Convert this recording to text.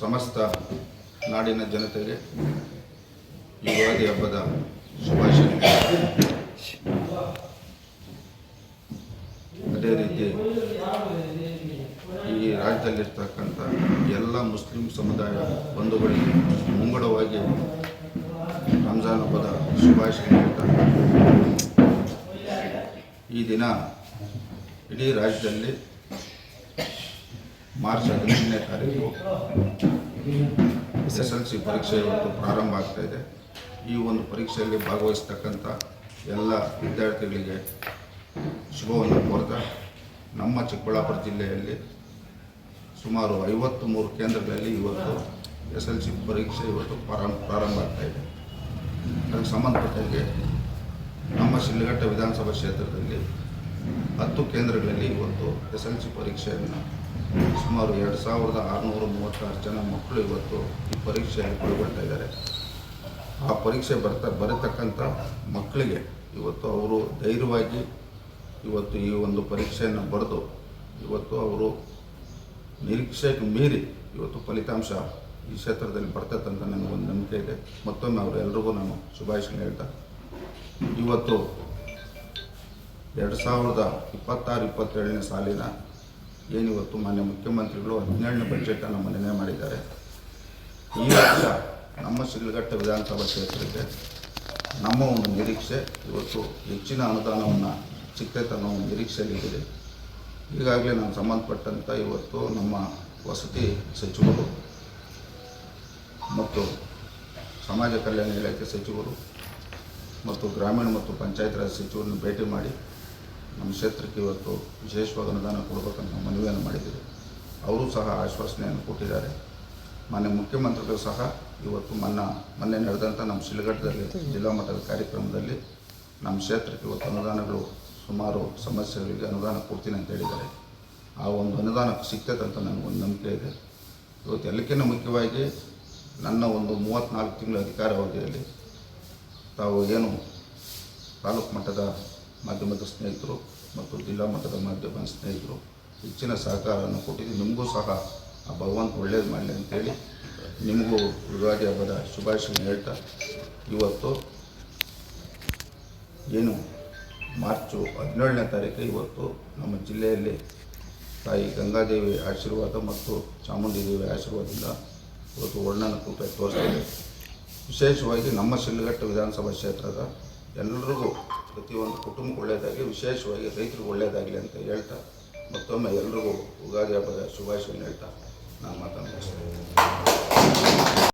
ಸಮಸ್ತ ನಾಡಿನ ಜನತೆಗೆ ಯುಗಾದಿ ಹಬ್ಬದ ಶುಭಾಶಯಗಳು. ಅದೇ ರೀತಿ ಈ ರಾಜ್ಯದಲ್ಲಿರ್ತಕ್ಕಂಥ ಎಲ್ಲ ಮುಸ್ಲಿಂ ಸಮುದಾಯ ಬಂಧುಗಳಿಗೆ ಮುಂಗಡವಾಗಿ ರಂಜಾನ್ ಹಬ್ಬದ ಶುಭಾಶಯ ಹೇಳ್ತಾ, ಈ ದಿನ ಇಡೀ ರಾಜ್ಯದಲ್ಲಿ ಮಾರ್ಚ್ 18ನೇ ತಾರೀಕು SSLC ಪರೀಕ್ಷೆ ಇವತ್ತು ಪ್ರಾರಂಭ ಆಗ್ತಾಯಿದೆ. ಈ ಒಂದು ಪರೀಕ್ಷೆಯಲ್ಲಿ ಭಾಗವಹಿಸ್ತಕ್ಕಂಥ ಎಲ್ಲ ವಿದ್ಯಾರ್ಥಿಗಳಿಗೆ ಶುಭವನ್ನು ಕೋರ್ತಾ, ನಮ್ಮ ಚಿಕ್ಕಬಳ್ಳಾಪುರ ಜಿಲ್ಲೆಯಲ್ಲಿ ಸುಮಾರು 53 ಕೇಂದ್ರಗಳಲ್ಲಿ ಇವತ್ತು SSLC ಪರೀಕ್ಷೆ ಇವತ್ತು ಪ್ರಾರಂಭ ಆಗ್ತಾಯಿದೆ. ಅದಕ್ಕೆ ಸಂಬಂಧಪಟ್ಟಂಗೆ ನಮ್ಮ ಶಿಡ್ಲಘಟ್ಟ ವಿಧಾನಸಭಾ ಕ್ಷೇತ್ರದಲ್ಲಿ 10 ಕೇಂದ್ರಗಳಲ್ಲಿ ಇವತ್ತು SSLC ಪರೀಕ್ಷೆಯನ್ನು ಸುಮಾರು 2636 ಜನ ಮಕ್ಕಳು ಇವತ್ತು ಈ ಪರೀಕ್ಷೆಯಲ್ಲಿ ಪಾಲ್ಗೊಳ್ತಾ ಇದ್ದಾರೆ. ಆ ಪರೀಕ್ಷೆ ಬರತಕ್ಕಂಥ ಮಕ್ಕಳಿಗೆ ಇವತ್ತು ಅವರು ಧೈರ್ಯವಾಗಿ ಇವತ್ತು ಈ ಒಂದು ಪರೀಕ್ಷೆಯನ್ನು ಬರೆದು ಇವತ್ತು ಅವರು ನಿರೀಕ್ಷೆಗೆ ಮೀರಿ ಇವತ್ತು ಫಲಿತಾಂಶ ಈ ಕ್ಷೇತ್ರದಲ್ಲಿ ಬರ್ತೈತೆ ಅಂತ ನನಗೊಂದು ನಂಬಿಕೆ ಇದೆ. ಮತ್ತೊಮ್ಮೆ ಅವರೆಲ್ಲರಿಗೂ ನಾನು ಶುಭಾಶಯ ಹೇಳ್ತಾ, ಇವತ್ತು 2026-27ನೇ ಸಾಲಿನ ಏನಿವತ್ತು ಮಾನ್ಯ ಮುಖ್ಯಮಂತ್ರಿಗಳು 17ನೇ ಬಜೆಟನ್ನು ಮಂಡನೆ ಮಾಡಿದ್ದಾರೆ. ಈ ವರ್ಷ ನಮ್ಮ ಶಿಡ್ಲಘಟ್ಟ ವಿಧಾನಸಭಾ ಕ್ಷೇತ್ರಕ್ಕೆ ನಮ್ಮ ಒಂದು ನಿರೀಕ್ಷೆ ಇವತ್ತು ಹೆಚ್ಚಿನ ಅನುದಾನವನ್ನು ಸಿಗ್ತೈತೆ ಅನ್ನೋ ಒಂದು ನಿರೀಕ್ಷೆಯಲ್ಲಿದೆ. ಈಗಾಗಲೇ ನಾನು ಸಂಬಂಧಪಟ್ಟಂಥ ಇವತ್ತು ನಮ್ಮ ವಸತಿ ಸಚಿವರು ಮತ್ತು ಸಮಾಜ ಕಲ್ಯಾಣ ಇಲಾಖೆ ಸಚಿವರು ಮತ್ತು ಗ್ರಾಮೀಣ ಮತ್ತು ಪಂಚಾಯತ್ ರಾಜ್ ಸಚಿವರನ್ನು ಭೇಟಿ ಮಾಡಿ ನಮ್ಮ ಕ್ಷೇತ್ರಕ್ಕೆ ಇವತ್ತು ವಿಶೇಷವಾಗಿ ಅನುದಾನ ಕೊಡಬೇಕಂತ ಮನವಿಯನ್ನು ಮಾಡಿದ್ದೀವಿ. ಅವರು ಸಹ ಆಶ್ವಾಸನೆಯನ್ನು ಕೊಟ್ಟಿದ್ದಾರೆ. ಮಾನ್ಯ ಮುಖ್ಯಮಂತ್ರಿಗಳು ಸಹ ಇವತ್ತು ಮೊನ್ನೆ ನಡೆದಂಥ ನಮ್ಮ ಶಿಡ್ಲಘಟ್ಟದಲ್ಲಿ ಜಿಲ್ಲಾ ಮಟ್ಟದ ಕಾರ್ಯಕ್ರಮದಲ್ಲಿ ನಮ್ಮ ಕ್ಷೇತ್ರಕ್ಕೆ ಇವತ್ತು ಅನುದಾನಗಳು ಸುಮಾರು ಸಮಸ್ಯೆಗಳಿಗೆ ಅನುದಾನ ಕೊಡ್ತೀನಿ ಅಂತ ಹೇಳಿದ್ದಾರೆ. ಆ ಒಂದು ಅನುದಾನ ಸಿಗ್ತೈತೆ ಅಂತ ನನಗೊಂದು ನಂಬಿಕೆ ಇದೆ. ಇವತ್ತು ಎಲ್ಲಕ್ಕಿಂತ ಮುಖ್ಯವಾಗಿ ನನ್ನ ಒಂದು 34 ತಿಂಗಳ ಅಧಿಕಾರಾವಧಿಯಲ್ಲಿ ತಾವು ಏನು ತಾಲೂಕು ಮಟ್ಟದ ಮಾಧ್ಯಮದ ಸ್ನೇಹಿತರು ಮತ್ತು ಜಿಲ್ಲಾ ಮಟ್ಟದ ಮಾಧ್ಯಮ ಸ್ನೇಹಿತರು ಹೆಚ್ಚಿನ ಸಹಕಾರವನ್ನು ಕೊಟ್ಟಿದ್ದು. ನಿಮಗೂ ಸಹ ಆ ಭಗವಂತ ಒಳ್ಳೇದು ಮಾಡಲಿ ಅಂತೇಳಿ ನಿಮಗೂ ಯುಗಾದಿ ಹಬ್ಬದ ಶುಭಾಶಯ ಹೇಳ್ತಾ, ಇವತ್ತು ಏನು ಮಾರ್ಚು 17ನೇ ತಾರೀಕು ಇವತ್ತು ನಮ್ಮ ಜಿಲ್ಲೆಯಲ್ಲಿ ತಾಯಿ ಗಂಗಾದೇವಿ ಆಶೀರ್ವಾದ ಮತ್ತು ಚಾಮುಂಡಿ ದೇವಿ ಆಶೀರ್ವಾದದಿಂದ ಇವತ್ತು ವರ್ಣನ ಕೂಟ ತೋರಿಸ್ತಿದೆ. ವಿಶೇಷವಾಗಿ ನಮ್ಮ ಶಿಡ್ಲಘಟ್ಟ ವಿಧಾನಸಭಾ ಕ್ಷೇತ್ರದ ಎಲ್ಲರಿಗೂ ಪ್ರತಿಯೊಂದು ಕುಟುಂಬಕ್ಕೆ ಒಳ್ಳೆಯದಾಗಿ, ವಿಶೇಷವಾಗಿ ರೈತರಿಗೂ ಒಳ್ಳೆಯದಾಗಲಿ ಅಂತ ಹೇಳ್ತಾ, ಮತ್ತೊಮ್ಮೆ ಎಲ್ರಿಗೂ ಯುಗಾದಿ ಹಬ್ಬದ ಶುಭಾಶಯ ಹೇಳ್ತಾ ನಾನು ಮಾತನಾಡ್ತೀನಿ.